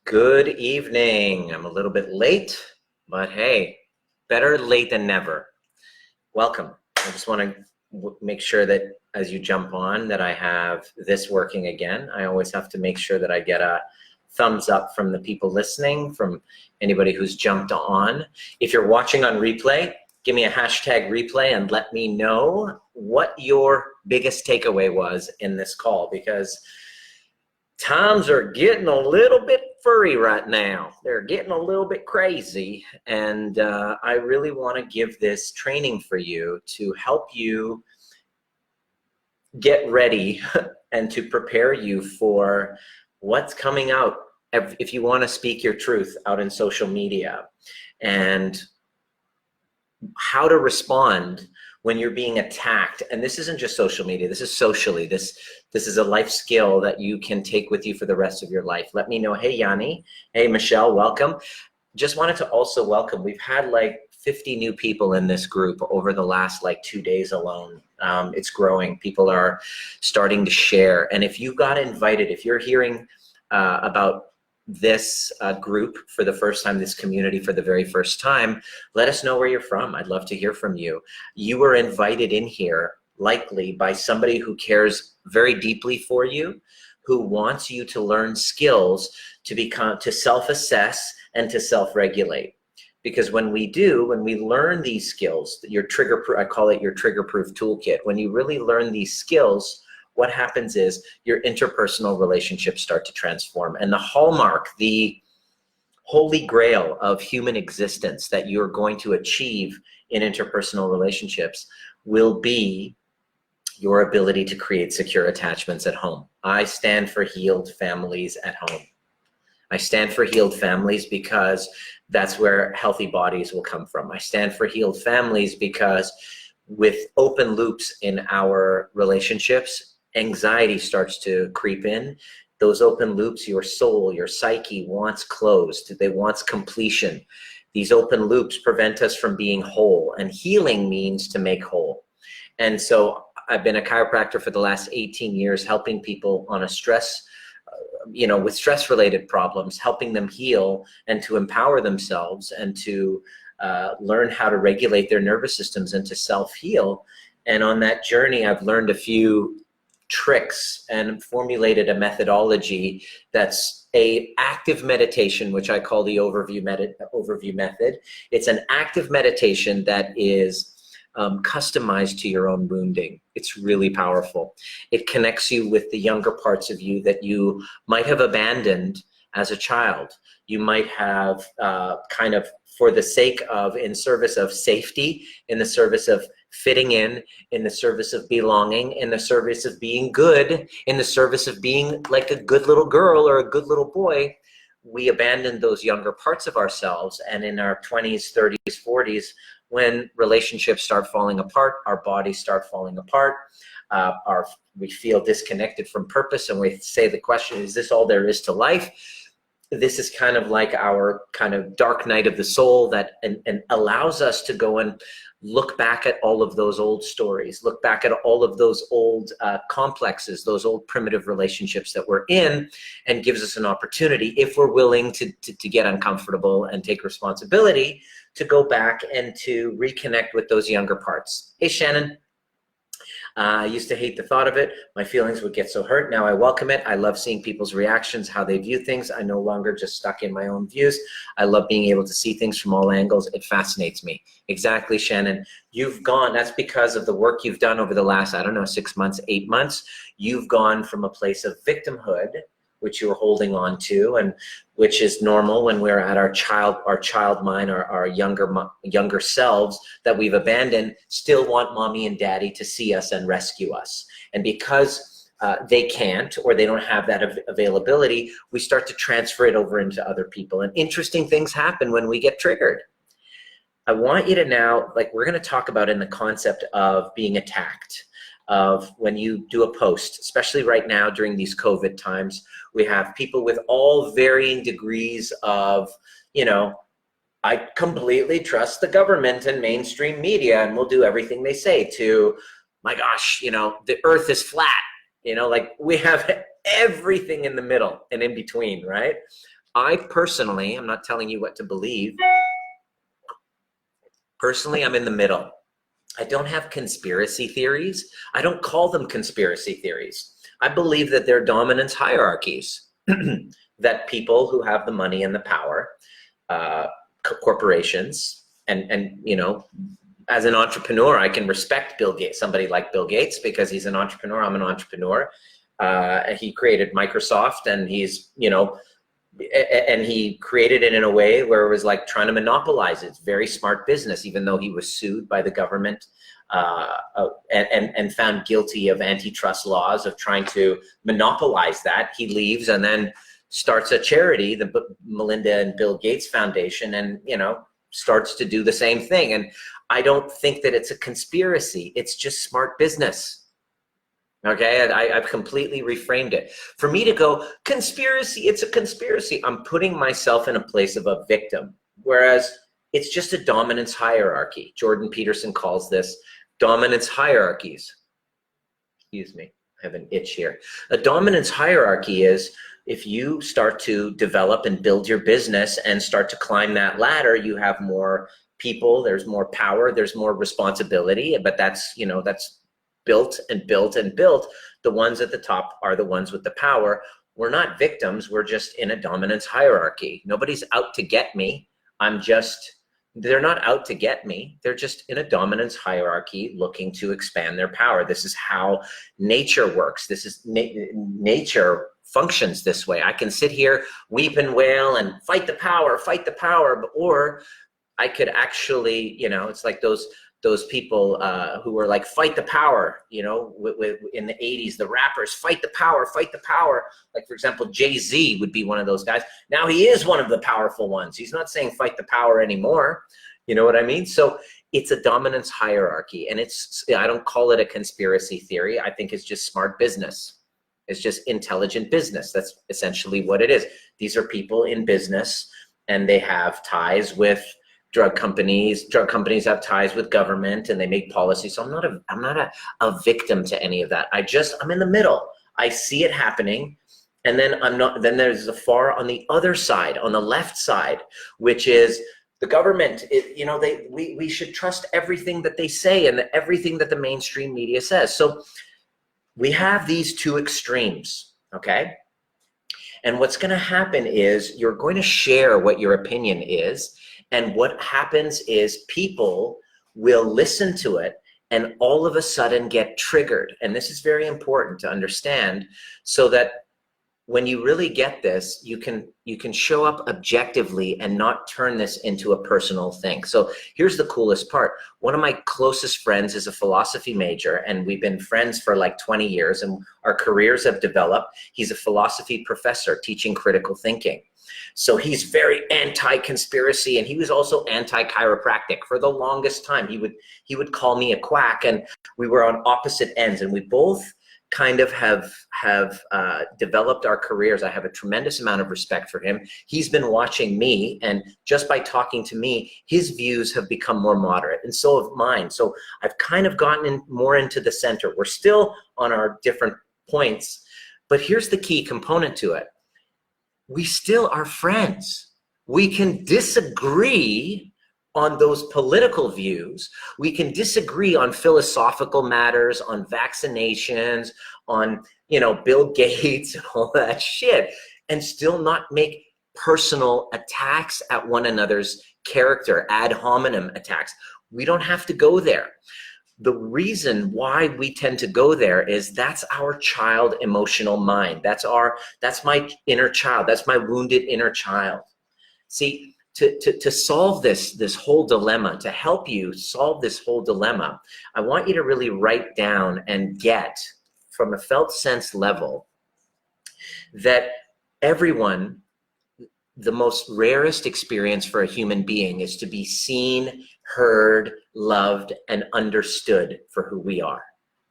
Good evening. I'm a little bit late, but hey, better late than never. Welcome. I just want to make sure that as you jump on that I have this working again. I always have to make sure that I get a thumbs up from the people listening, from anybody who's jumped on. If you're watching on replay, give me a hashtag replay and let me know what your biggest takeaway was in this call, because times are getting a little bit furry right now. They're getting a little bit crazy, and I really want to give this training for you to help you get ready and to prepare you for what's coming out if you want to speak your truth out in social media, and how to respond when you're being attacked. And this isn't just social media, this is socially. This is a life skill that you can take with you for the rest of your life. Let me know. Hey, Yanni. Hey, Michelle, welcome. Just wanted to also welcome, we've had like 50 new people in this group over the last like 2 days alone. It's growing. People are starting to share. And if you got invited, if you're hearing about this group for the first time, this community for the very first time, let us know where you're from. I'd love to hear from you. You were invited in here likely by somebody who cares very deeply for you, who wants you to learn skills to self-assess and to self-regulate. Because when we learn these skills, your trigger, I call it your trigger-proof toolkit. When you really learn these skills, what happens is your interpersonal relationships start to transform. And the hallmark, the holy grail of human existence that you're going to achieve in interpersonal relationships will be your ability to create secure attachments at home. I stand for healed families at home. I stand for healed families because that's where healthy bodies will come from. I stand for healed families because with open loops in our relationships, anxiety starts to creep in. Those open loops, your soul, your psyche wants closed. They wants completion. These open loops prevent us from being whole, and healing means to make whole. And so I've been a chiropractor for the last 18 years, helping people on a stress, with stress-related problems, helping them heal and to empower themselves and to learn how to regulate their nervous systems and to self-heal. And on that journey, I've learned a few tricks and formulated a methodology that's an active meditation, which I call the overview method. It's an active meditation that is customized to your own wounding. It's really powerful. It connects you with the younger parts of you that you might have abandoned as a child. You might have kind of, for the sake of, in service of safety, in the service of fitting in the service of belonging, in the service of being good, in the service of being like a good little girl or a good little boy, we abandon those younger parts of ourselves. And in our 20s, 30s, 40s, when relationships start falling apart, our bodies start falling apart, we feel disconnected from purpose, and we say the question, is this all there is to life? This is kind of like our kind of dark night of the soul that and allows us to go and look back at all of those old stories, look back at all of those old complexes, those old primitive relationships that we're in, and gives us an opportunity, if we're willing to get uncomfortable and take responsibility, to go back and to reconnect with those younger parts. Hey, Shannon. I used to hate the thought of it. My feelings would get so hurt. Now I welcome it. I love seeing people's reactions, how they view things. I'm no longer just stuck in my own views. I love being able to see things from all angles. It fascinates me. Exactly, Shannon. You've gone, that's because of the work you've done over the last, 6 months, 8 months. You've gone from a place of victimhood, which you were holding on to, and which is normal when we're at our child mind, our younger selves that we've abandoned, still want mommy and daddy to see us and rescue us. And because they can't, or they don't have that availability, we start to transfer it over into other people. And interesting things happen when we get triggered. I want you to now, like we're gonna talk about in the concept of being attacked, of when you do a post, especially right now during these COVID times, we have people with all varying degrees of, I completely trust the government and mainstream media and will do everything they say, to, my gosh, the earth is flat, like we have everything in the middle and in between, right? I personally, I'm not telling you what to believe. Personally, I'm in the middle. I don't have conspiracy theories. I don't call them conspiracy theories. I believe that they're dominance hierarchies, that people who have the money and the power, corporations, and you know, as an entrepreneur, I can respect Bill Gates, somebody like Bill Gates, because he's an entrepreneur. I'm an entrepreneur. He created Microsoft, and he's, you know, and he created it in a way where it was like trying to monopolize it. It's very smart business, even though he was sued by the government and found guilty of antitrust laws of trying to monopolize that. He leaves and then starts a charity, the Melinda and Bill Gates Foundation, and, you know, starts to do the same thing. And I don't think that it's a conspiracy. It's just smart business. Okay, I've completely reframed it. For me to go, conspiracy, it's a conspiracy, I'm putting myself in a place of a victim, whereas it's just a dominance hierarchy. Jordan Peterson calls this dominance hierarchies. Excuse me, I have an itch here. A dominance hierarchy is if you start to develop and build your business and start to climb that ladder, you have more people, there's more power, there's more responsibility, but that's, you know, that's built and built and built. The ones at the top are the ones with the power. We're not victims. We're just in a dominance hierarchy. Nobody's out to get me. They're not out to get me. They're just in a dominance hierarchy looking to expand their power. This is how nature works. This is nature functions this way. I can sit here, weep and wail and fight the power, or I could actually, you know, it's like those people who were like, fight the power, you know, in the 80s, the rappers, fight the power, fight the power. Like, for example, Jay-Z would be one of those guys. Now he is one of the powerful ones. He's not saying fight the power anymore. You know what I mean? So it's a dominance hierarchy, and I don't call it a conspiracy theory. I think it's just smart business. It's just intelligent business. That's essentially what it is. These are people in business, and they have ties with drug companies have ties with government, and they make policy. So I'm not a victim to any of that. I'm in the middle. I see it happening. And then then there's the far on the other side, on the left side, which is the government. You know, we should trust everything that they say and everything that the mainstream media says. So we have these two extremes, okay? And what's gonna happen is you're going to share what your opinion is. And what happens is people will listen to it and all of a sudden get triggered. And this is very important to understand, so that when you really get this, you can show up objectively and not turn this into a personal thing. So here's the coolest part. One of my closest friends is a philosophy major, and we've been friends for like 20 years, and our careers have developed. He's a philosophy professor teaching critical thinking. So he's very anti-conspiracy, and he was also anti-chiropractic for the longest time. He would call me a quack, and we were on opposite ends, and we both kind of have developed our careers. I have a tremendous amount of respect for him. He's been watching me, and just by talking to me, his views have become more moderate, and so have mine. So I've kind of gotten more into the center. We're still on our different points, but here's the key component to it. We still are friends. We can disagree on those political views. We can disagree on philosophical matters, on vaccinations, on, you know, Bill Gates and all that shit, and still not make personal attacks at one another's character, ad hominem attacks. We don't have to go there. The reason why we tend to go there is that's our child emotional mind. That's my inner child. That's my wounded inner child. See, to solve this whole dilemma, to help you solve this whole dilemma, I want you to really write down and get from a felt sense level that everyone, the most rarest experience for a human being is to be seen, heard, loved, and understood for who we are.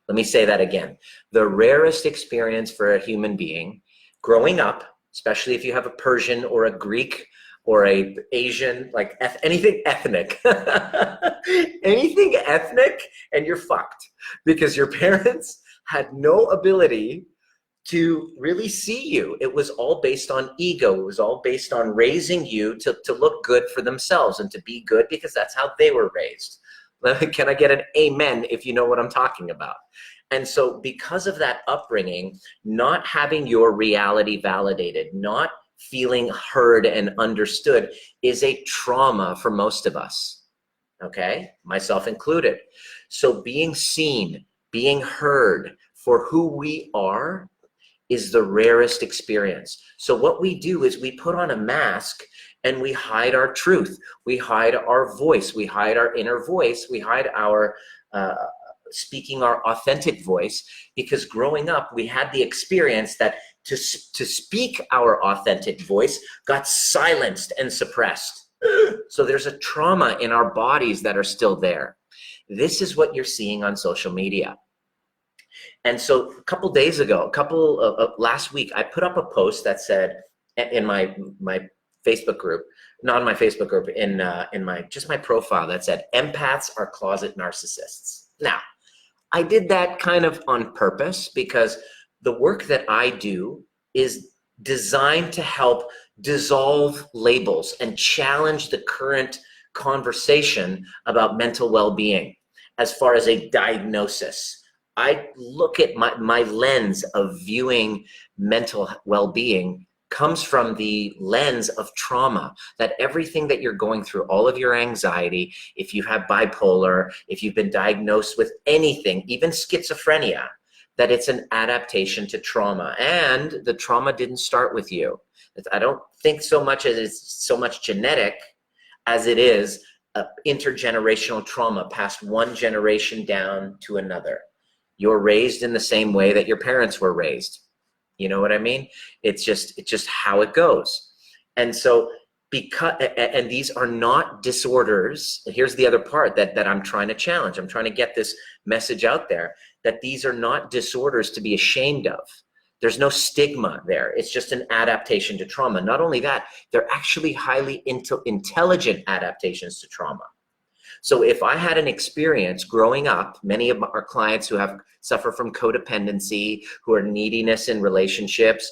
Let me say that again. The rarest experience for a human being growing up, especially if you have a Persian or a Greek or a Asian, like anything ethnic, anything ethnic, and you're fucked because your parents had no ability to really see you. It was all based on ego. It was all based on raising you to look good for themselves and to be good because that's how they were raised. Can I get an amen if you know what I'm talking about? And so because of that upbringing, not having your reality validated, not feeling heard and understood is a trauma for most of us, okay? Myself included. So being seen, being heard for who we are is the rarest experience. So what we do is we put on a mask and we hide our truth. We hide our voice. We hide our inner voice. We hide our speaking our authentic voice, because growing up, we had the experience that to speak our authentic voice got silenced and suppressed. So there's a trauma in our bodies that are still there. This is what you're seeing on social media. And so a couple days ago, last week, I put up a post that said in my Facebook group, not in my Facebook group, in my profile, that said, empaths are closet narcissists. Now, I did that kind of on purpose because the work that I do is designed to help dissolve labels and challenge the current conversation about mental well-being as far as a diagnosis. I look at my lens of viewing mental well-being comes from the lens of trauma, that everything that you're going through, all of your anxiety, if you have bipolar, if you've been diagnosed with anything, even schizophrenia, that it's an adaptation to trauma. And the trauma didn't start with you. I don't think so much as it's so much genetic as it is intergenerational trauma passed one generation down to another. You're raised in the same way that your parents were raised. You know what I mean? It's just how it goes. And so and these are not disorders. Here's the other part that I'm trying to challenge. I'm trying to get this message out there, that these are not disorders to be ashamed of. There's no stigma there. It's just an adaptation to trauma. Not only that, they're actually highly intelligent adaptations to trauma. So if I had an experience growing up, many of our clients who suffer from codependency, who are neediness in relationships,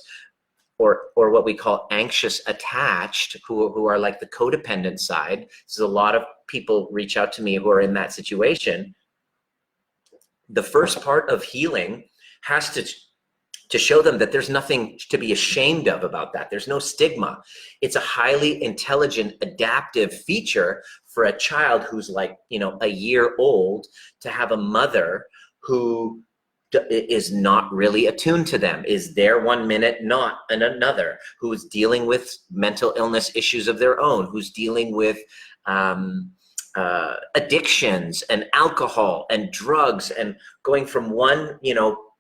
or what we call anxious attached, who are like the codependent side. So a lot of people reach out to me who are in that situation. The first part of healing has to show them that there's nothing to be ashamed of about that. There's no stigma. It's a highly intelligent, adaptive feature for a child who's like, a year old, to have a mother who is not really attuned to them, is there one minute, not in another, who is dealing with mental illness issues of their own, who's dealing with addictions and alcohol and drugs and going from one,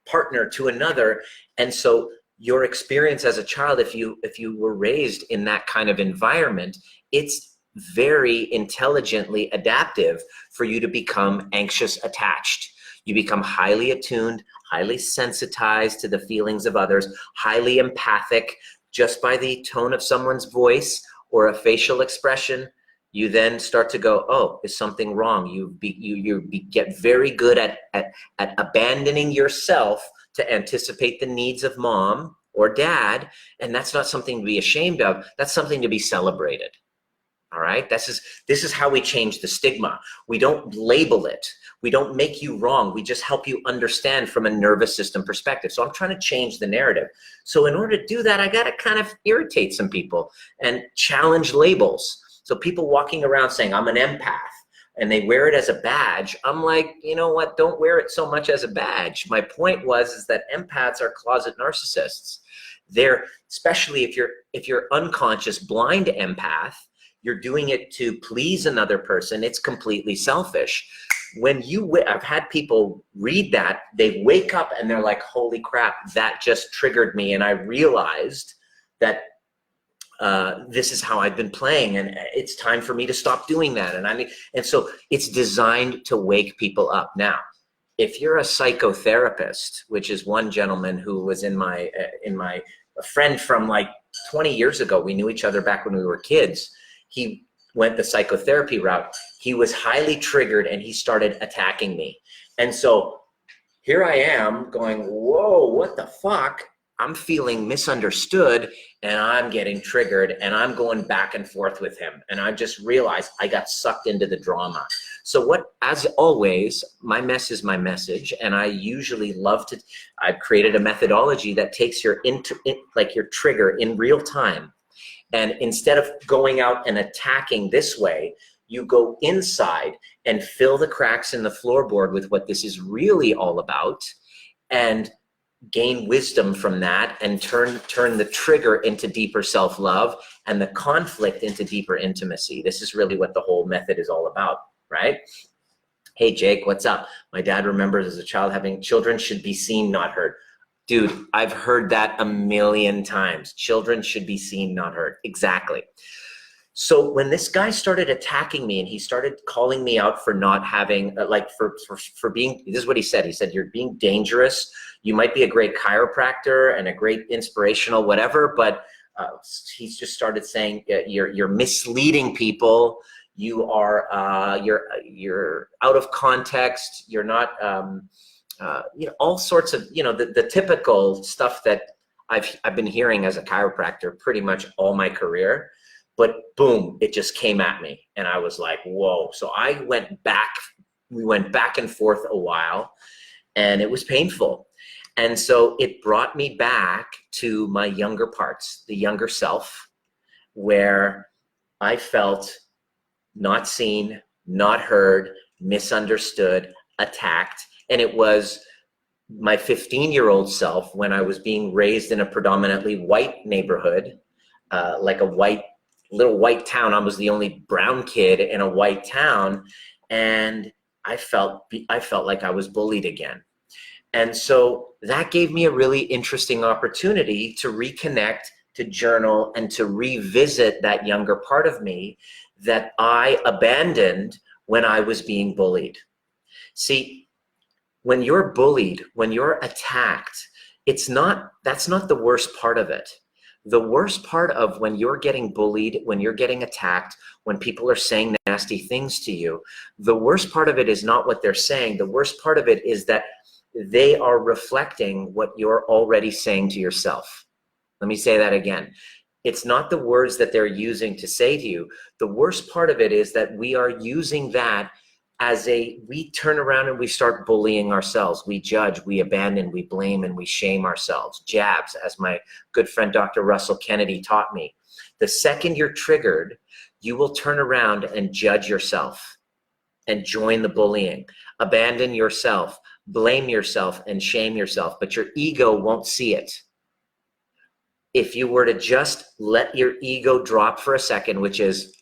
partner to another. And so your experience as a child, if you were raised in that kind of environment, it's very intelligently adaptive for you to become anxious attached. You become highly attuned, highly sensitized to the feelings of others, highly empathic just by the tone of someone's voice or a facial expression. You then start to go, oh, is something wrong? You get very good at abandoning yourself to anticipate the needs of mom or dad, and that's not something to be ashamed of. That's something to be celebrated. All right, this is how we change the stigma. We don't label it. We don't make you wrong. We just help you understand from a nervous system perspective. So I'm trying to change the narrative. So in order to do that, I got to kind of irritate some people and challenge labels. So people walking around saying, I'm an empath, and they wear it as a badge. I'm like, you know what? Don't wear it so much as a badge. My point is that empaths are closet narcissists. They're, especially if you're unconscious, blind empath, you're doing it to please another person. It's completely selfish. I've had people read that, they wake up and they're like, holy crap, that just triggered me. And I realized that this is how I've been playing, and it's time for me to stop doing that. And so it's designed to wake people up. Now, if you're a psychotherapist, which is one gentleman who was in my a friend from like 20 years ago, we knew each other back when we were kids. He went the psychotherapy route. He was highly triggered and he started attacking me. And so here I am going, whoa, what the fuck? I'm feeling misunderstood and I'm getting triggered and I'm going back and forth with him. And I just realized I got sucked into the drama. So as always, my mess is my message. And I usually I've created a methodology that takes your trigger in real time. And instead of going out and attacking this way, you go inside and fill the cracks in the floorboard with what this is really all about, and gain wisdom from that, and turn the trigger into deeper self-love and the conflict into deeper intimacy. This is really what the whole method is all about, right? Hey, Jake, what's up? My dad remembers as a child having children should be seen, not heard. Dude, I've heard that a million times. Children should be seen, not heard. Exactly. So when this guy started attacking me and he started calling me out for not having, for being, this is what he said. He said, you're being dangerous. You might be a great chiropractor and a great inspirational whatever, but he's just started saying you're misleading people. You are, you're out of context. You're not, all sorts of, the typical stuff that I've been hearing as a chiropractor pretty much all my career. But boom, it just came at me. And I was like, whoa. So we went back and forth a while, and it was painful. And so it brought me back to my younger parts, the younger self, where I felt not seen, not heard, misunderstood, attacked. And it was my 15-year-old self when I was being raised in a predominantly white neighborhood, like a little white town. I was the only brown kid in a white town, and I felt like I was bullied again. And so that gave me a really interesting opportunity to reconnect, to journal, and to revisit that younger part of me that I abandoned when I was being bullied. See, when you're bullied, when you're attacked, that's not the worst part of it. The worst part of when you're getting bullied, when you're getting attacked, when people are saying nasty things to you, the worst part of it is not what they're saying. The worst part of it is that they are reflecting what you're already saying to yourself. Let me say that again. It's not the words that they're using to say to you. The worst part of it is that we are using that we turn around and we start bullying ourselves. We judge, we abandon, we blame, and we shame ourselves. Jabs, as my good friend Dr. Russell Kennedy taught me. The second you're triggered, you will turn around and judge yourself and join the bullying. Abandon yourself, blame yourself, and shame yourself, but your ego won't see it. If you were to just let your ego drop for a second, which is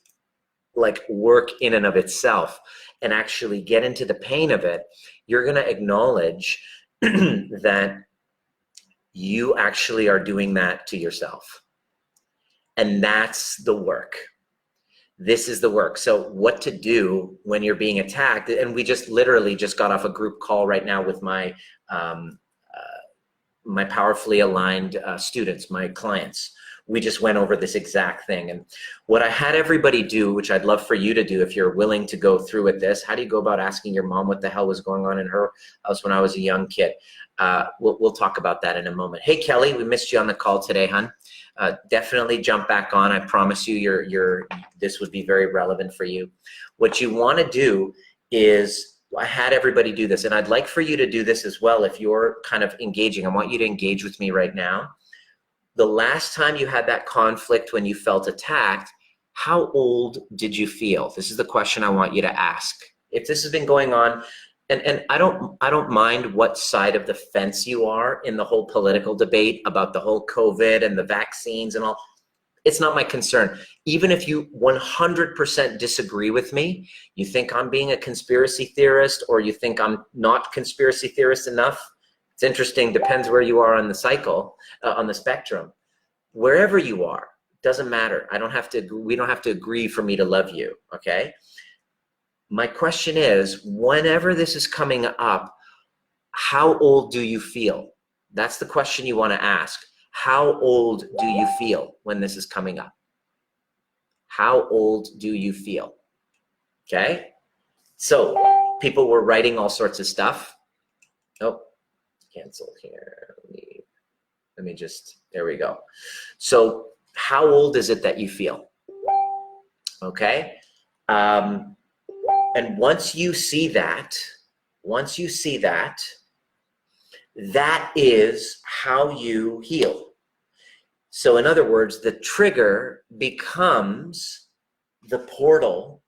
like work in and of itself, and actually get into the pain of it, you're going to acknowledge that you actually are doing that to yourself. And that's the work. This is the work. So what to do when you're being attacked, and we just literally just got off a group call right now with my my powerfully aligned students, my clients. We just went over this exact thing. And what I had everybody do, which I'd love for you to do if you're willing to go through with this, how do you go about asking your mom what the hell was going on in her house when I was a young kid? We'll talk about that in a moment. Hey, Kelly, we missed you on the call today, hon. Definitely jump back on. I promise you this would be very relevant for you. What you want to do is, I had everybody do this, and I'd like for you to do this as well if you're kind of engaging. I want you to engage with me right now. The last time you had that conflict when you felt attacked, how old did you feel? This is the question I want you to ask. If this has been going on, and I don't mind what side of the fence you are in the whole political debate about the whole COVID and the vaccines and all. It's not my concern. Even if you 100% disagree with me, you think I'm being a conspiracy theorist, or you think I'm not conspiracy theorist enough. It's interesting, depends where you are on the cycle, on the spectrum. Wherever you are, doesn't matter. We don't have to agree for me to love you, okay? My question is, whenever this is coming up, how old do you feel? That's the question you want to ask. How old do you feel when this is coming up? How old do you feel? Okay? So people were writing all sorts of stuff. Oh, cancel here. Leave. Let me just, there we go. So how old is it that you feel? Okay. And once you see that, that is how you heal. So in other words, the trigger becomes the portal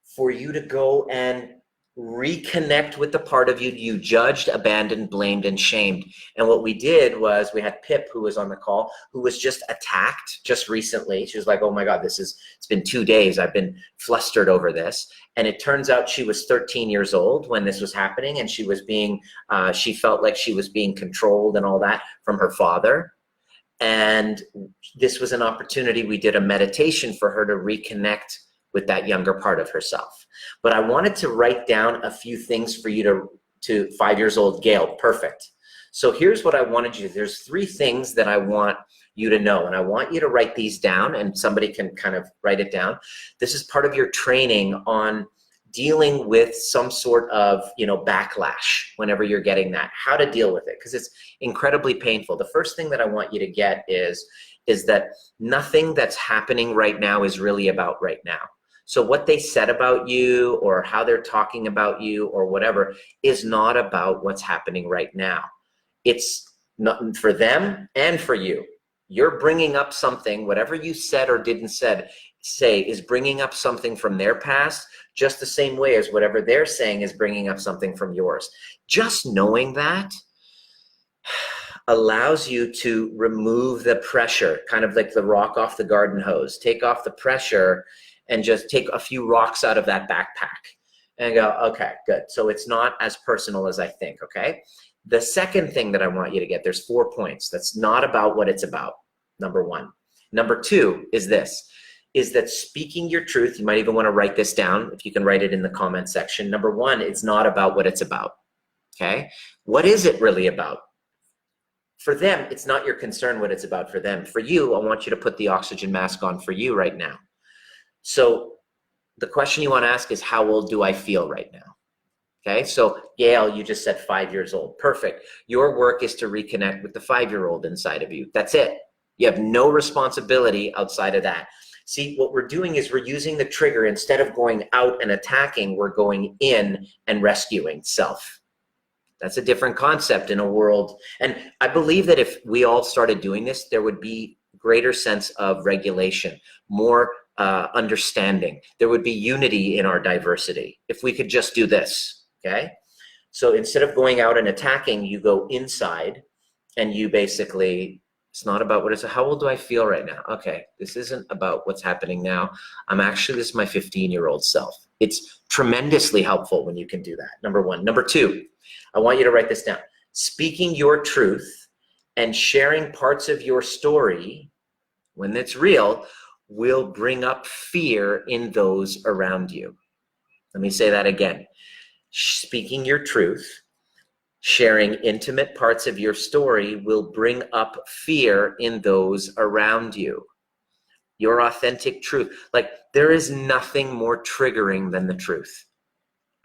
for you to go and reconnect with the part of you you judged, abandoned, blamed, and shamed. And what we did was we had Pip, who was on the call, who was just attacked just recently. She was like, oh my God, it's been 2 days. I've been flustered over this. And it turns out she was 13 years old when this was happening, and she was being, she felt like she was being controlled and all that from her father. And this was an opportunity. We did a meditation for her to reconnect with that younger part of herself. But I wanted to write down a few things for you to 5 years old Gail. Perfect. So here's what I wanted you to do. There's 3 things that I want you to know, and I want you to write these down, and somebody can kind of write it down. This is part of your training on dealing with some sort of, backlash whenever you're getting that, how to deal with it, because it's incredibly painful. The first thing that I want you to get is that nothing that's happening right now is really about right now. So what they said about you or how they're talking about you or whatever is not about what's happening right now. It's not for them and for you. You're bringing up something, whatever you said or didn't say is bringing up something from their past, just the same way as whatever they're saying is bringing up something from yours. Just knowing that allows you to remove the pressure, kind of like the rock off the garden hose. Take off the pressure and just take a few rocks out of that backpack and go, okay, good. So it's not as personal as I think, okay? The second thing that I want you to get, there's 4 points. That's not about what it's about, number 1. Number 2 is this, is that speaking your truth, you might even want to write this down if you can write it in the comment section. Number 1, it's not about what it's about, okay? What is it really about? For them, it's not your concern what it's about for them. For you, I want you to put the oxygen mask on for you right now. So the question you want to ask is, how old do I feel right now? Okay, so Gail, you just said 5 years old. Perfect. Your work is to reconnect with the 5-year-old inside of you. That's it. You have no responsibility outside of that. See, what we're doing is we're using the trigger. Instead of going out and attacking, we're going in and rescuing self. That's a different concept in a world. And I believe that if we all started doing this, there would be greater sense of regulation, more understanding. There would be unity in our diversity if we could just do this, okay? So instead of going out and attacking, you go inside and you basically, it's not about what it's, how old do I feel right now? Okay, this isn't about what's happening now. This is my 15-year-old self. It's tremendously helpful when you can do that, number 1. Number 2, I want you to write this down. Speaking your truth and sharing parts of your story, when it's real, will bring up fear in those around you. Let me say that again. Speaking your truth, sharing intimate parts of your story will bring up fear in those around you. Your authentic truth. Like, there is nothing more triggering than the truth.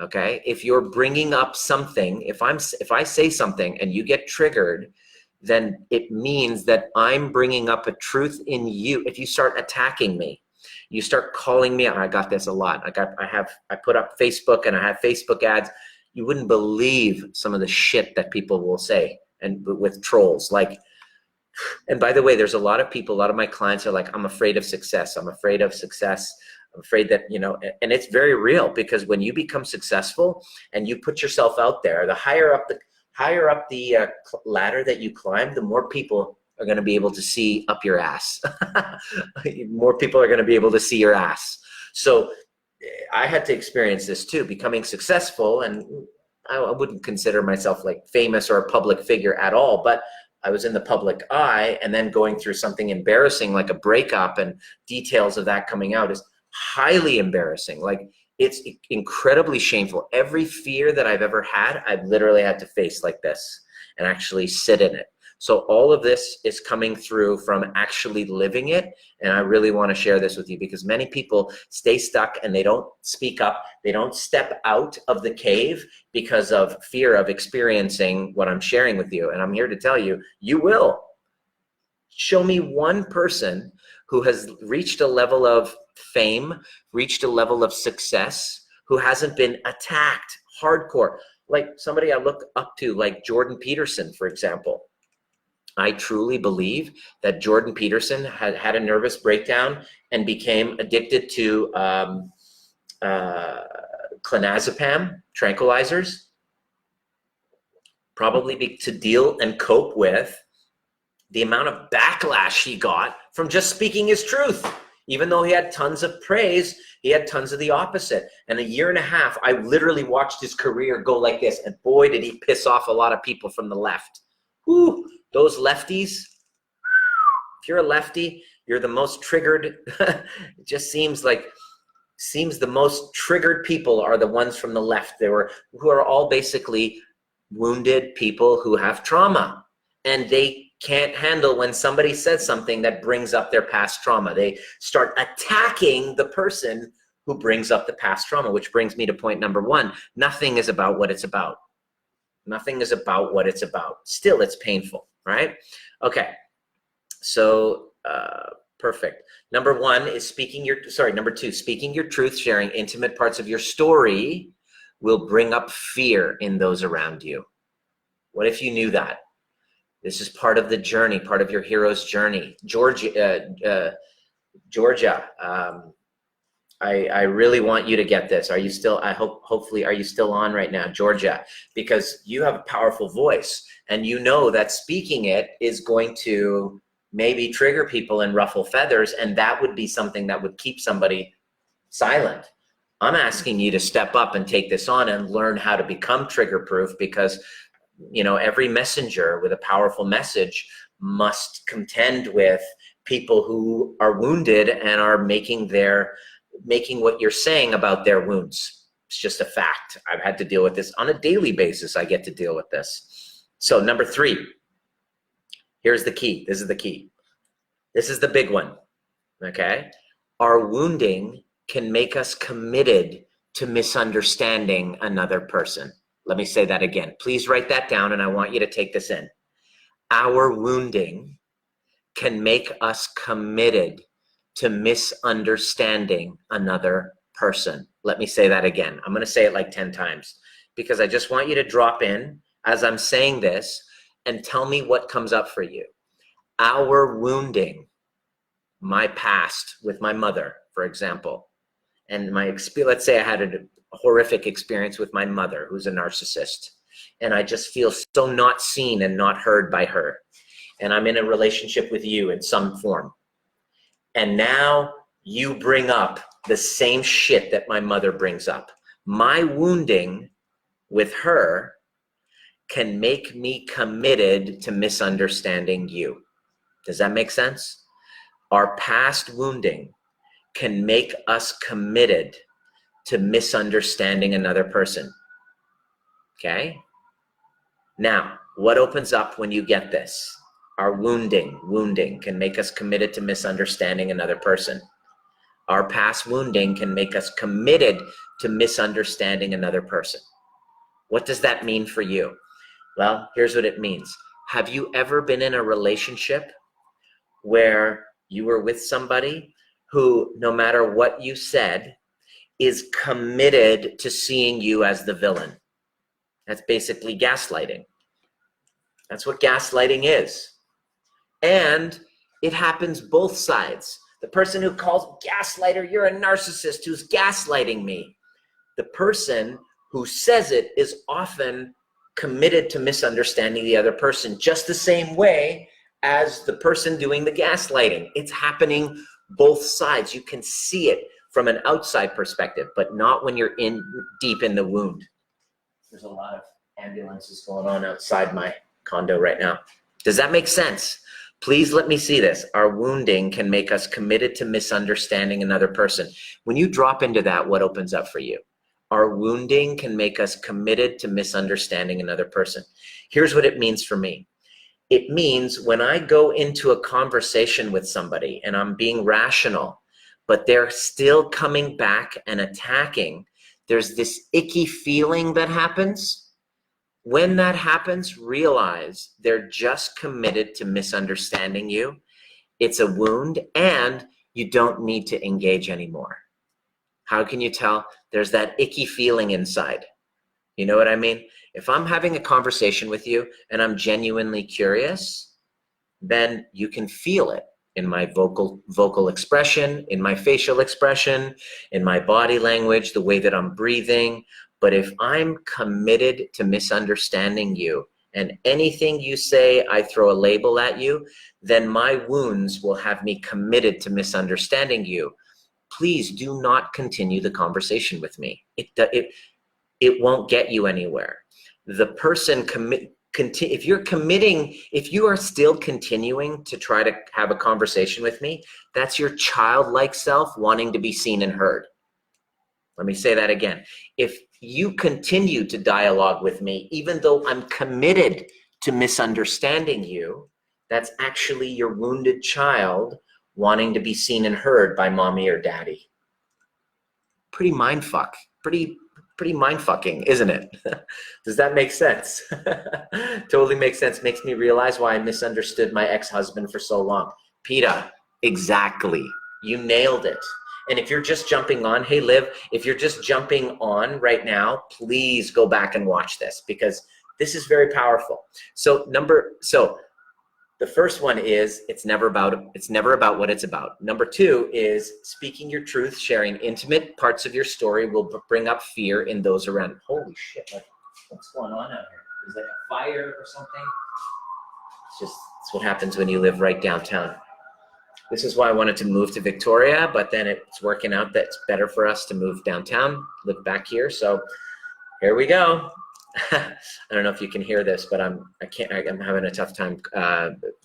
Okay? If you're bringing up something, if I say something and you get triggered, then it means that I'm bringing up a truth in you. If you start attacking me, you start calling me out. I got this a lot. I put up Facebook and I have Facebook ads. You wouldn't believe some of the shit that people will say, and with trolls. Like, and by the way, there's a lot of people, a lot of my clients are like, I'm afraid of success. I'm afraid of success. I'm afraid that, and it's very real, because when you become successful and you put yourself out there, the higher up the ladder that you climb, the more people are going to be able to see up your ass. More people are going to be able to see your ass. So I had to experience this too, becoming successful, and I wouldn't consider myself like famous or a public figure at all, but I was in the public eye, and then going through something embarrassing like a breakup, and details of that coming out is highly embarrassing. Like, it's incredibly shameful. Every fear that I've ever had, I've literally had to face like this and actually sit in it. So all of this is coming through from actually living it. And I really want to share this with you, because many people stay stuck and they don't speak up. They don't step out of the cave because of fear of experiencing what I'm sharing with you. And I'm here to tell you, you will. Show me one person who has reached a level of fame, reached a level of success, who hasn't been attacked hardcore. Like somebody I look up to, like Jordan Peterson, for example. I truly believe that Jordan Peterson had a nervous breakdown and became addicted to clonazepam, tranquilizers, probably to deal and cope with the amount of backlash he got from just speaking his truth. Even though he had tons of praise, he had tons of the opposite. And a year and a half, I literally watched his career go like this. And boy, did he piss off a lot of people from the left. Whew, those lefties. If you're a lefty, you're the most triggered. It just seems the most triggered people are the ones from the left. Who are all basically wounded people who have trauma. And they can't handle when somebody says something that brings up their past trauma. They start attacking the person who brings up the past trauma, which brings me to point number one. Nothing is about what it's about. Nothing is about what it's about. Still, it's painful, right? Okay, so perfect. Number two, speaking your truth, sharing intimate parts of your story will bring up fear in those around you. What if you knew that? This is part of the journey, part of your hero's journey. Georgia, I really want you to get this. Are you still, hopefully, are you still on right now, Georgia? Because you have a powerful voice and you know that speaking it is going to maybe trigger people and ruffle feathers, and that would be something that would keep somebody silent. I'm asking you to step up and take this on and learn how to become trigger proof, because every messenger with a powerful message must contend with people who are wounded and are making what you're saying about their wounds. It's just a fact. I've had to deal with this on a daily basis. I get to deal with this. So number three, here's the key. This is the key. This is the big one, okay? Our wounding can make us committed to misunderstanding another person. Let me say that again. Please write that down, and I want you to take this in. Our wounding can make us committed to misunderstanding another person. Let me say that again. I'm going to say it like 10 times because I just want you to drop in as I'm saying this and tell me what comes up for you. Our wounding, my past with my mother, for example, and my experience, let's say I had a horrific experience with my mother, who's a narcissist, and I just feel so not seen and not heard by her. And I'm in a relationship with you in some form. And now you bring up the same shit that my mother brings up. My wounding with her can make me committed to misunderstanding you. Does that make sense? Our past wounding can make us committed to misunderstanding another person. Okay? Now, what opens up when you get this? Our wounding can make us committed to misunderstanding another person. Our past wounding can make us committed to misunderstanding another person. What does that mean for you? Well, here's what it means. Have you ever been in a relationship where you were with somebody who, no matter what you said, is committed to seeing you as the villain? That's basically gaslighting. That's what gaslighting is. And it happens both sides. The person who calls gaslighter, you're a narcissist who's gaslighting me. The person who says it is often committed to misunderstanding the other person, just the same way as the person doing the gaslighting. It's happening both sides. You can see it from an outside perspective, but not when you're deep in the wound. There's a lot of ambulances going on outside my condo right now. Does that make sense? Please let me see this. Our wounding can make us committed to misunderstanding another person. When you drop into that, what opens up for you? Our wounding can make us committed to misunderstanding another person. Here's what it means for me. It means when I go into a conversation with somebody and I'm being rational, but they're still coming back and attacking, there's this icky feeling that happens. When that happens, realize they're just committed to misunderstanding you, it's a wound, and you don't need to engage anymore. How can you tell? There's that icky feeling inside. You know what I mean? If I'm having a conversation with you and I'm genuinely curious, then you can feel it in my vocal expression, in my facial expression, in my body language, the way that I'm breathing. But if I'm committed to misunderstanding you and anything you say, I throw a label at you, then my wounds will have me committed to misunderstanding you. Please do not continue the conversation with me. It won't get you anywhere. The person if you are still continuing to try to have a conversation with me, that's your childlike self wanting to be seen and heard. Let me say that again. If you continue to dialogue with me, even though I'm committed to misunderstanding you, that's actually your wounded child wanting to be seen and heard by mommy or daddy. Pretty mindfuck. Pretty mindfucking, isn't it? Does that make sense? Totally makes sense. Makes me realize why I misunderstood my ex-husband for so long. Peta, exactly. You nailed it. And if you're just jumping on, hey Liv, if you're just jumping on right now, please go back and watch this because this is very powerful. So the first one is it's never about what it's about. Number two is speaking your truth, sharing intimate parts of your story will bring up fear in those around. Holy shit, what's going on out here? Is there a fire or something? It's what happens when you live right downtown. This is why I wanted to move to Victoria, but then it's working out that it's better for us to move downtown, live back here. So here we go. I don't know if you can hear this, but I'm having a tough time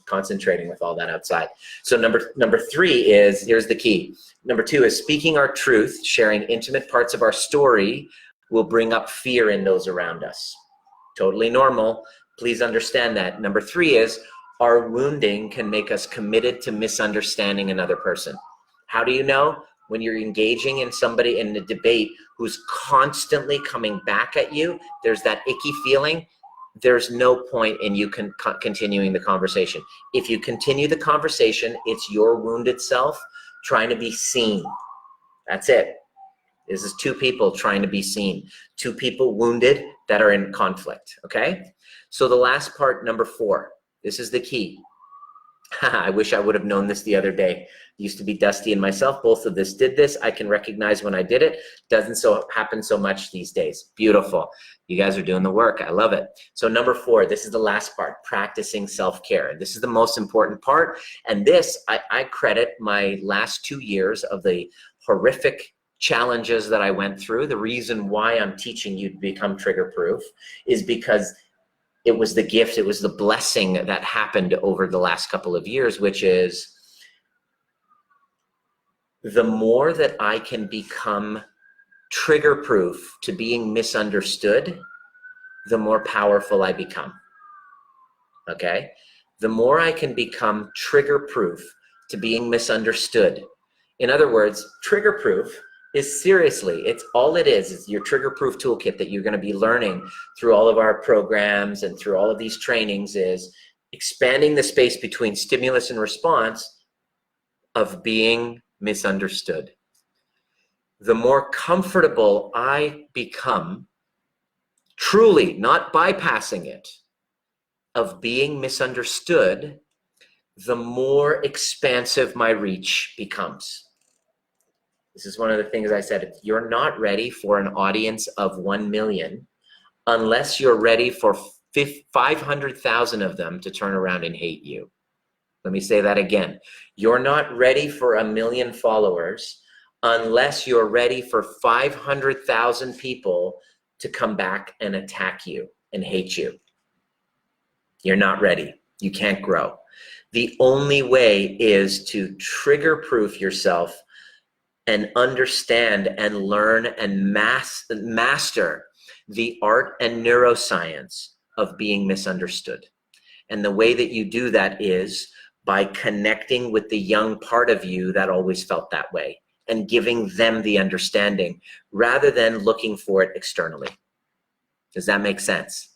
concentrating with all that outside. So number three is, here's the key. Number two is speaking our truth, sharing intimate parts of our story will bring up fear in those around us. Totally normal. Please understand that. Number three is our wounding can make us committed to misunderstanding another person. How do you know? When you're engaging in somebody in a debate who's constantly coming back at you, there's that icky feeling, there's no point in you continuing the conversation. If you continue the conversation, it's your wounded self trying to be seen. That's it. This is two people trying to be seen. Two people wounded that are in conflict, okay? So the last part, number four, this is the key. I wish I would have known this the other day. It used to be Dusty and myself. Both of us did this. I can recognize when I did it. Doesn't happen so much these days. Beautiful. You guys are doing the work. I love it. So number four, this is the last part, practicing self-care. This is the most important part. And this, I credit my last 2 years of the horrific challenges that I went through. The reason why I'm teaching you to become trigger-proof is because it was the gift, it was the blessing that happened over the last couple of years, which is the more that I can become trigger-proof to being misunderstood, the more powerful I become, okay? The more I can become trigger-proof to being misunderstood. In other words, trigger-proof is seriously, it's all it is your trigger-proof toolkit that you're going to be learning through all of our programs and through all of these trainings is expanding the space between stimulus and response of being misunderstood. The more comfortable I become, truly not bypassing it, of being misunderstood, the more expansive my reach becomes. This is one of the things I said. You're not ready for an audience of 1 million unless you're ready for 500,000 of them to turn around and hate you. Let me say that again. You're not ready for 1 million followers unless you're ready for 500,000 people to come back and attack you and hate you. You're not ready. You can't grow. The only way is to trigger-proof yourself and understand and learn and master the art and neuroscience of being misunderstood. And the way that you do that is by connecting with the young part of you that always felt that way and giving them the understanding rather than looking for it externally. Does that make sense?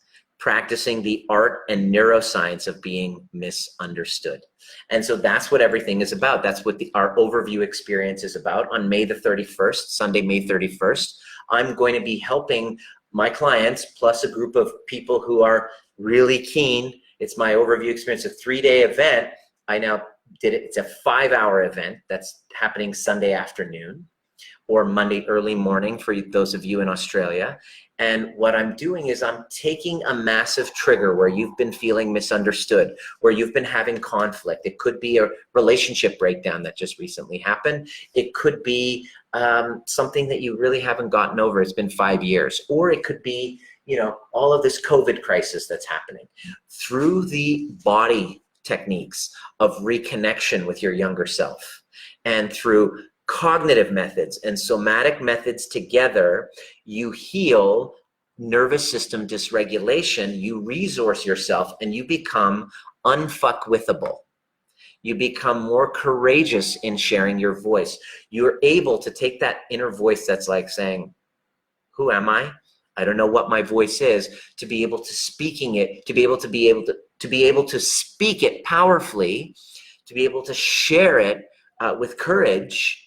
practicing the art and neuroscience of being misunderstood. And so that's what everything is about. That's what our overview experience is about. On May the 31st, Sunday, May 31st, I'm going to be helping my clients plus a group of people who are really keen. It's my overview experience, a 3-day event. I now did it. It's a 5-hour event that's happening Sunday afternoon or Monday early morning for those of you in Australia. And what I'm doing is I'm taking a massive trigger where you've been feeling misunderstood, where you've been having conflict. It could be a relationship breakdown that just recently happened. It could be something that you really haven't gotten over. It's been 5 years. Or it could be, you know, all of this COVID crisis that's happening. Through the body techniques of reconnection with your younger self and through cognitive methods and somatic methods together, you heal nervous system dysregulation, you resource yourself, and you become unfuckwithable. You become more courageous in sharing your voice. You're able to take that inner voice that's like saying, who am I? I don't know what my voice is, to be able to speaking it, to be able to speak it powerfully, to be able to share it with courage,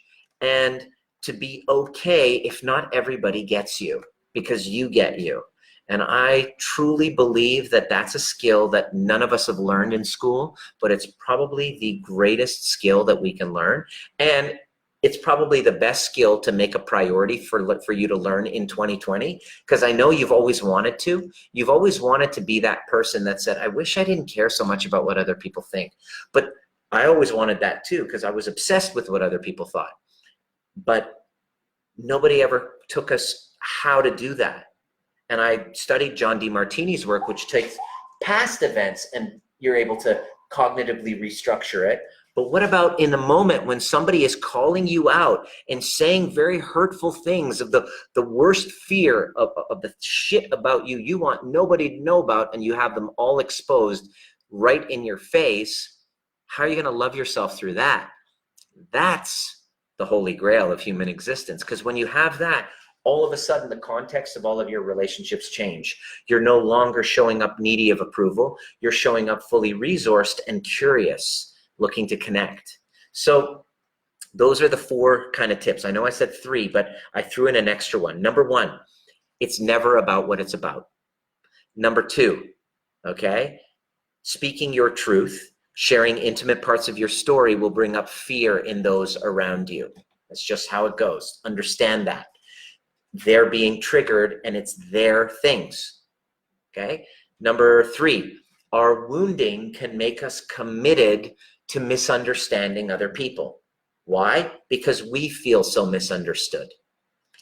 and to be okay if not everybody gets you, because you get you. And I truly believe that that's a skill that none of us have learned in school, but it's probably the greatest skill that we can learn. And it's probably the best skill to make a priority for you to learn in 2020, because I know you've always wanted to. You've always wanted to be that person that said, I wish I didn't care so much about what other people think. But I always wanted that too, because I was obsessed with what other people thought. But nobody ever took us how to do that. And I studied John DeMartini's work, which takes past events and you're able to cognitively restructure it. But what about in the moment when somebody is calling you out and saying very hurtful things of the worst fear of the shit about you you want nobody to know about, and you have them all exposed right in your face? How are you going to love yourself through that? That's the holy grail of human existence. Because when you have that, all of a sudden the context of all of your relationships change. You're no longer showing up needy of approval. You're showing up fully resourced and curious, looking to connect. So those are the 4 kind of tips. I know I said 3, but I threw in an extra one. Number 1, it's never about what it's about. Number 2, okay, speaking your truth, sharing intimate parts of your story will bring up fear in those around you. That's just how it goes. Understand that. They're being triggered and it's their things, okay? Number 3, our wounding can make us committed to misunderstanding other people. Why? Because we feel so misunderstood.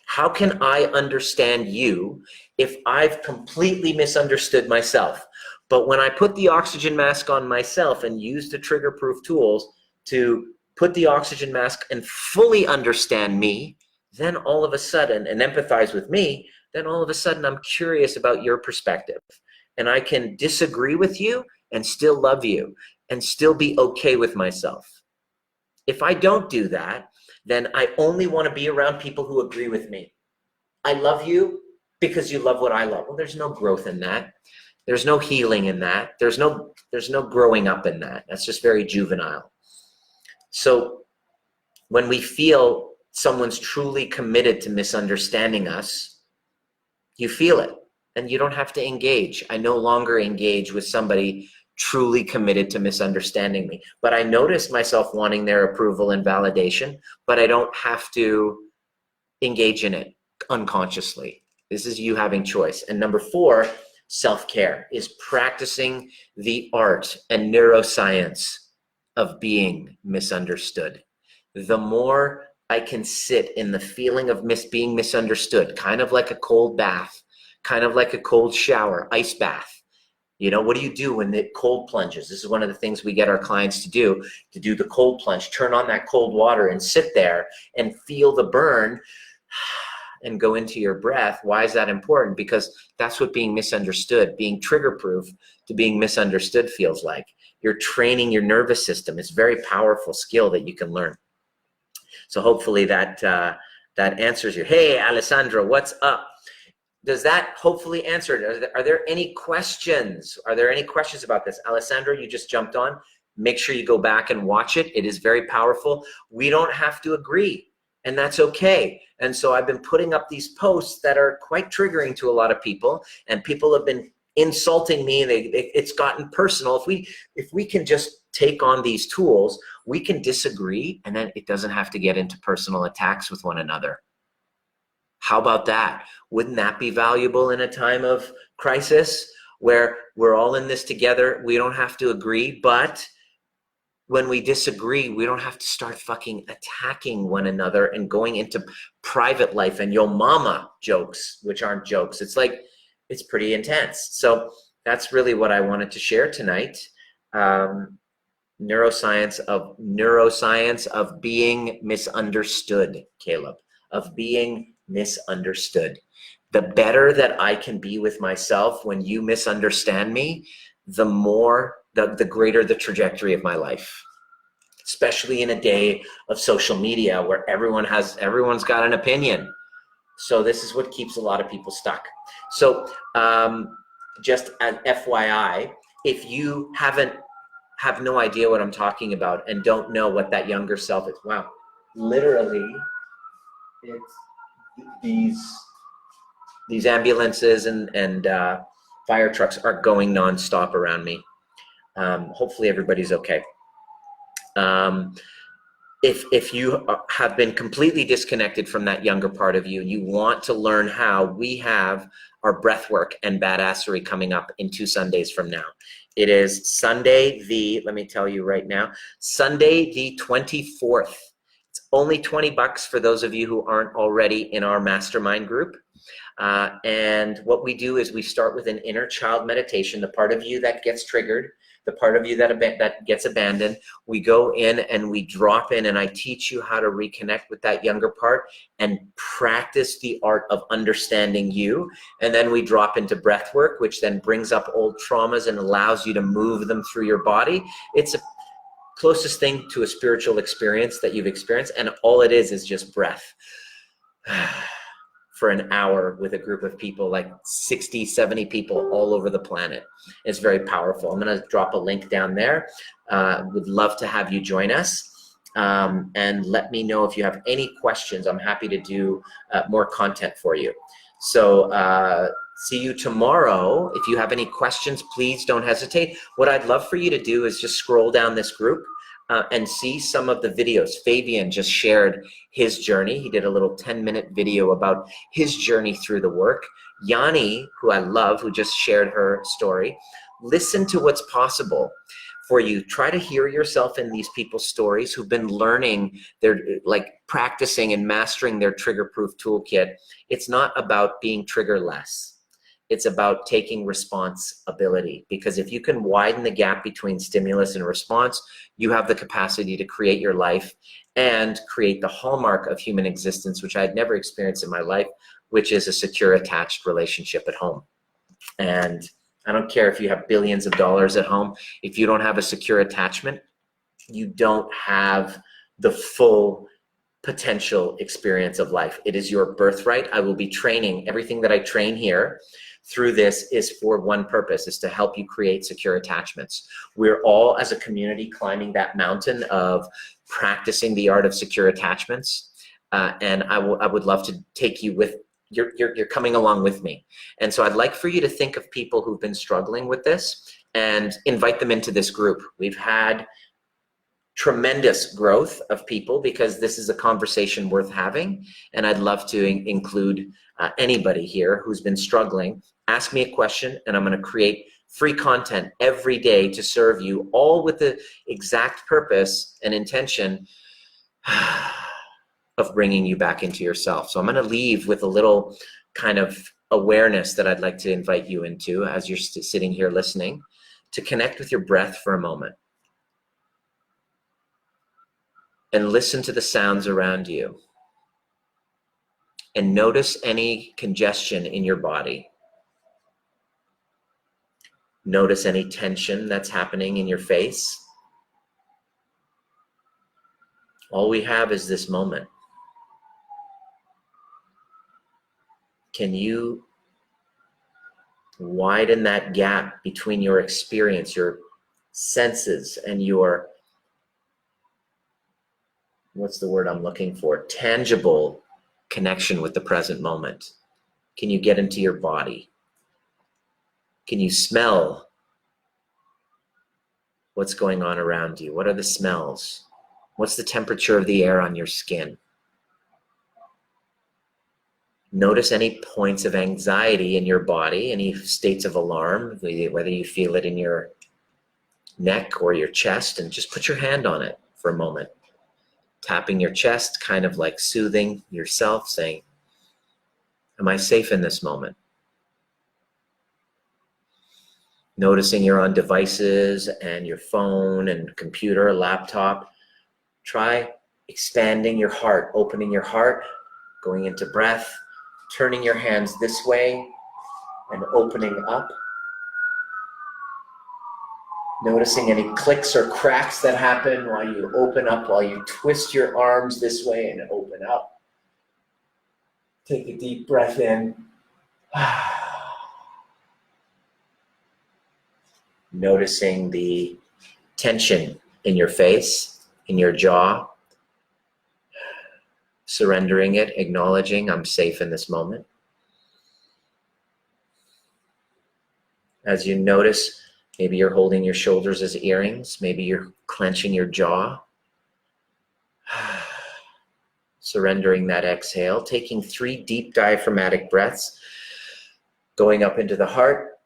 How can I understand you if I've completely misunderstood myself? But when I put the oxygen mask on myself and use the Triggerproof tools to put the oxygen mask and fully understand me, then all of a sudden, and empathize with me, then all of a sudden I'm curious about your perspective. And I can disagree with you and still love you and still be okay with myself. If I don't do that, then I only want to be around people who agree with me. I love you because you love what I love. Well, there's no growth in that. There's no healing in that. There's no growing up in that. That's just very juvenile. So when we feel someone's truly committed to misunderstanding us, you feel it and you don't have to engage. I no longer engage with somebody truly committed to misunderstanding me, but I notice myself wanting their approval and validation, but I don't have to engage in it unconsciously. This is you having choice. And number 4, self-care is practicing the art and neuroscience of being misunderstood. The more I can sit in the feeling of being misunderstood, kind of like a cold bath, kind of like a cold shower, ice bath. You know, what do you do when the cold plunges? This is one of the things we get our clients to do the cold plunge. Turn on that cold water and sit there and feel the burn and go into your breath. Why is that important? Because that's what being misunderstood, being trigger-proof to being misunderstood feels like. You're training your nervous system. It's a very powerful skill that you can learn. So hopefully that answers you. Hey, Alessandro, what's up? does that hopefully answer it? Are there any questions? Are there any questions about this? Alessandro, you just jumped on. Make sure you go back and watch it. It is very powerful. We don't have to agree, and that's okay. And so I've been putting up these posts that are quite triggering to a lot of people, and people have been insulting me. It's gotten personal. If we can just take on these tools, we can disagree, and then it doesn't have to get into personal attacks with one another. How about that? Wouldn't that be valuable in a time of crisis where we're all in this together? We don't have to agree, but when we disagree, we don't have to start fucking attacking one another and going into private life and yo mama jokes, which aren't jokes. It's like, it's pretty intense. So that's really what I wanted to share tonight. Neuroscience of being misunderstood, Caleb, of being misunderstood. The better that I can be with myself when you misunderstand me, the greater the trajectory of my life, especially in a day of social media where everyone's got an opinion. So this is what keeps a lot of people stuck. So just an FYI, if you have no idea what I'm talking about and don't know what that younger self is, wow, literally, it's these ambulances and fire trucks are going nonstop around me. Hopefully everybody's okay. If you have been completely disconnected from that younger part of you, and you want to learn how, we have our Breathwork and Badassery coming up in 2 Sundays from now. It is Sunday let me tell you right now, Sunday the 24th. It's only $20 for those of you who aren't already in our mastermind group. And what we do is we start with an inner child meditation, the part of you that gets triggered, the part of you that gets abandoned. We go in and we drop in, and I teach you how to reconnect with that younger part and practice the art of understanding you. And then we drop into breath work, which then brings up old traumas and allows you to move them through your body. It's the closest thing to a spiritual experience that you've experienced, and all it is just breath. For an hour with a group of people, like 60, 70 people all over the planet. It's very powerful. I'm gonna drop a link down there. Would love to have you join us. And let me know if you have any questions. I'm happy to do more content for you. So see you tomorrow. If you have any questions, please don't hesitate. What I'd love for you to do is just scroll down this group and see some of the videos. Fabian just shared his journey. He did a little 10-minute video about his journey through the work. Yanni, who I love, who just shared her story. Listen to what's possible for you. Try to hear yourself in these people's stories who've been learning, practicing and mastering their Triggerproof toolkit. It's not about being triggerless. It's about taking responsibility, because if you can widen the gap between stimulus and response, you have the capacity to create your life and create the hallmark of human existence, which I had never experienced in my life, which is a secure, attached relationship at home. And I don't care if you have billions of dollars at home. If you don't have a secure attachment, you don't have the full potential experience of life. It is your birthright. I will be training. Everything that I train here through this is for one purpose, is to help you create secure attachments. We're all, as a community, climbing that mountain of practicing the art of secure attachments. And I would love to take you with, you're coming along with me. And so I'd like for you to think of people who've been struggling with this and invite them into this group. We've had tremendous growth of people because this is a conversation worth having, and I'd love to include anybody here who's been struggling. Ask me a question and I'm going to create free content every day to serve you, all with the exact purpose and intention of bringing you back into yourself. So I'm going to leave with a little kind of awareness that I'd like to invite you into as you're sitting here listening, to connect with your breath for a moment. And listen to the sounds around you. And notice any congestion in your body. Notice any tension that's happening in your face. All we have is this moment. Can you Widen that gap between your experience, your senses, and your, what's the word I'm looking for? Tangible connection with the present moment. Can you get into your body? Can you smell what's going on around you? What are the smells? What's the temperature of the air on your skin? Notice any points of anxiety in your body, any states of alarm, whether you feel it in your neck or your chest, and just put your hand on it for a moment. Tapping your chest, kind of like soothing yourself, saying, am I safe in this moment? Noticing you're on devices and your phone and computer, laptop. Try expanding your heart, opening your heart, going into breath, turning your hands this way and opening up. Noticing any clicks or cracks that happen while you open up, while you twist your arms this way and open up. Take a deep breath in. Noticing the tension in your face, in your jaw. Surrendering it, acknowledging I'm safe in this moment. As you notice, maybe you're holding your shoulders as earrings. Maybe you're clenching your jaw. Surrendering that exhale, taking 3 deep diaphragmatic breaths, going up into the heart.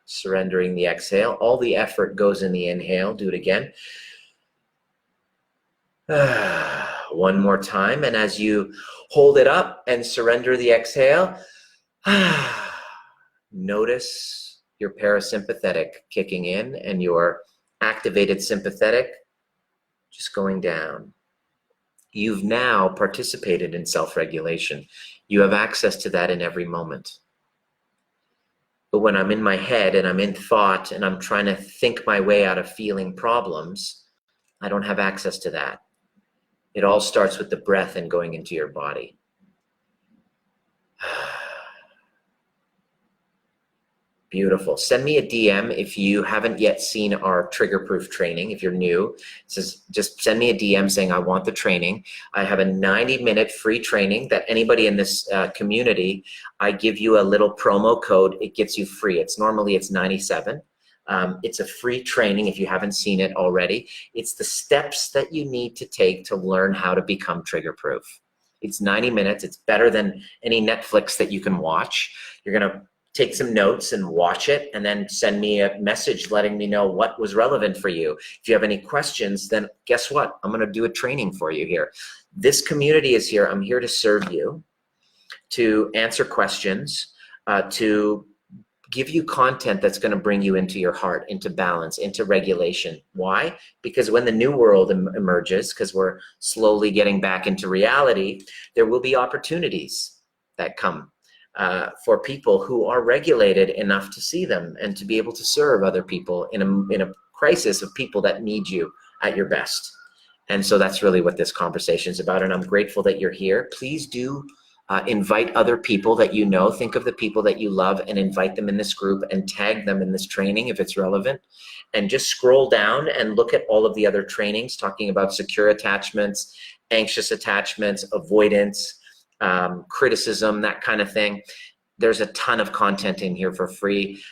Surrendering the exhale. All the effort goes in the inhale. Do it again. One more time. And as you hold it up and surrender the exhale, notice your parasympathetic kicking in and your activated sympathetic just going down. You've now participated in self-regulation. You have access to that in every moment. But when I'm in my head and I'm in thought and I'm trying to think my way out of feeling problems, I don't have access to that. It all starts with the breath and going into your body. Beautiful. Send me a DM if you haven't yet seen our Triggerproof training. If you're new, just send me a DM saying I want the training. I have a 90-minute free training that anybody in this community, I give you a little promo code. It gets you free. It's $97. It's a free training if you haven't seen it already. It's the steps that you need to take to learn how to become trigger-proof. It's 90 minutes. It's better than any Netflix that you can watch. You're going to take some notes and watch it and then send me a message letting me know what was relevant for you. If you have any questions, then guess what? I'm going to do a training for you here. This community is here. I'm here to serve you, to answer questions, to give you content that's going to bring you into your heart, into balance, into regulation. Why? Because when the new world emerges, because we're slowly getting back into reality, there will be opportunities that come for people who are regulated enough to see them and to be able to serve other people in a crisis of people that need you at your best. And so that's really what this conversation is about. And I'm grateful that you're here. Please do invite other people that you know. Think of the people that you love and invite them in this group and tag them in this training if it's relevant. And just scroll down and look at all of the other trainings talking about secure attachments, anxious attachments, avoidance, criticism, that kind of thing. There's a ton of content in here for free.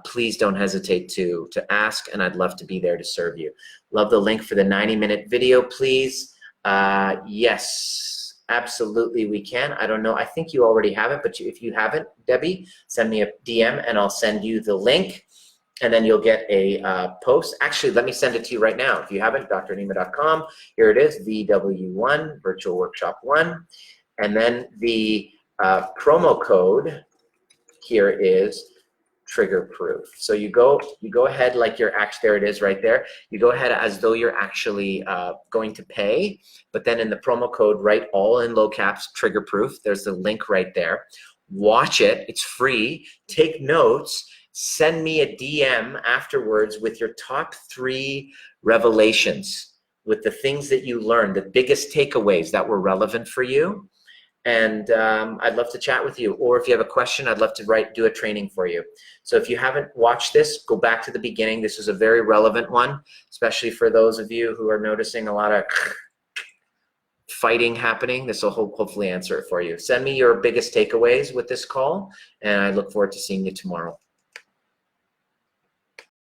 Please don't hesitate to ask, and I'd love to be there to serve you. Love the link for the 90-minute video, please. Yes, absolutely we can. I don't know, I think you already have it, but if you haven't, Debbie, send me a DM and I'll send you the link, and then you'll get a post. Actually, let me send it to you right now. If you haven't, drnima.com, here it is, VW1, Virtual Workshop 1. And then the promo code here is Triggerproof. So you go ahead like you're actually, there it is right there. You go ahead as though you're actually going to pay, but then in the promo code, write all in low caps, Triggerproof. There's the link right there. Watch it, it's free. Take notes, send me a DM afterwards with your top 3 revelations, with the things that you learned, the biggest takeaways that were relevant for you. And I'd love to chat with you. Or if you have a question, I'd love to do a training for you. So if you haven't watched this, go back to the beginning. This is a very relevant one, especially for those of you who are noticing a lot of fighting happening. This will hopefully answer it for you. Send me your biggest takeaways with this call, and I look forward to seeing you tomorrow.